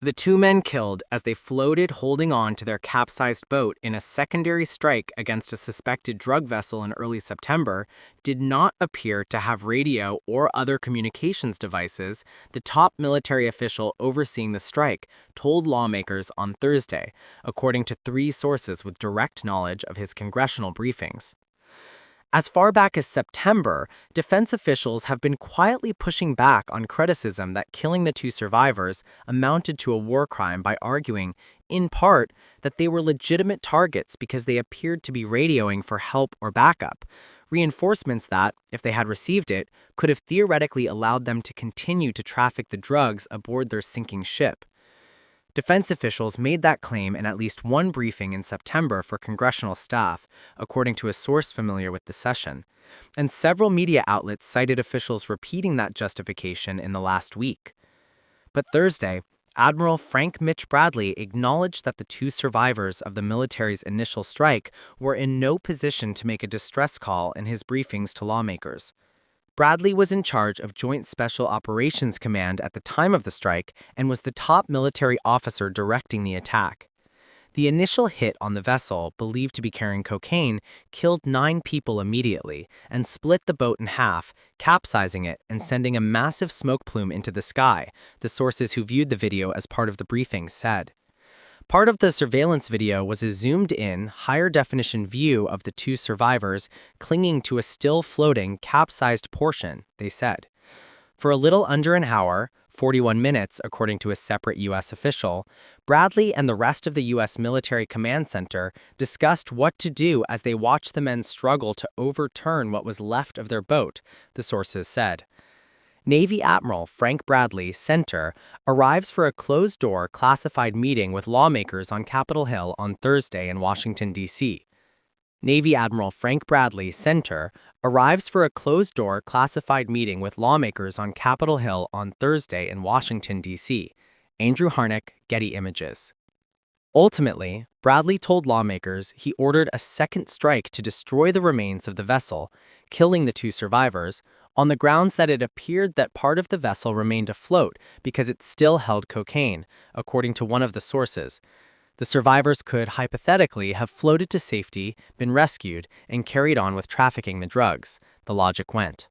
The two men killed as they floated holding on to their capsized boat in a secondary strike against a suspected drug vessel in early September did not appear to have radio or other communications devices, the top military official overseeing the strike told lawmakers on Thursday, according to three sources with direct knowledge of his congressional briefings. As far back as September, defense officials have been quietly pushing back on criticism that killing the two survivors amounted to a war crime by arguing, in part, that they were legitimate targets because they appeared to be radioing for help or backup, reinforcements that, if they had received it, could have theoretically allowed them to continue to traffic the drugs aboard their sinking ship. Defense officials made that claim in at least one briefing in September for congressional staff, according to a source familiar with the session, and several media outlets cited officials repeating that justification in the last week. But Thursday, Admiral Frank Mitch Bradley acknowledged that the two survivors of the military's initial strike were in no position to make a distress call in his briefings to lawmakers. Bradley was in charge of Joint Special Operations Command at the time of the strike and was the top military officer directing the attack. The initial hit on the vessel, believed to be carrying cocaine, killed 9 people immediately and split the boat in half, capsizing it and sending a massive smoke plume into the sky, the sources who viewed the video as part of the briefing said. Part of the surveillance video was a zoomed-in, higher-definition view of the two survivors clinging to a still-floating, capsized portion, they said. For a little under an hour, 41 minutes according to a separate U.S. official, Bradley and the rest of the U.S. Military Command Center discussed what to do as they watched the men struggle to overturn what was left of their boat, the sources said. Navy Admiral Frank Bradley, Center, arrives for a closed-door classified meeting with lawmakers on Capitol Hill on Thursday in Washington, D.C. Navy Admiral Frank Bradley, Center, arrives for a closed-door classified meeting with lawmakers on Capitol Hill on Thursday in Washington, D.C. Andrew Harnick, Getty Images. Ultimately, Bradley told lawmakers he ordered a second strike to destroy the remains of the vessel, killing the two survivors, on the grounds that it appeared that part of the vessel remained afloat because it still held cocaine, according to one of the sources. The survivors could hypothetically have floated to safety, been rescued, and carried on with trafficking the drugs, the logic went.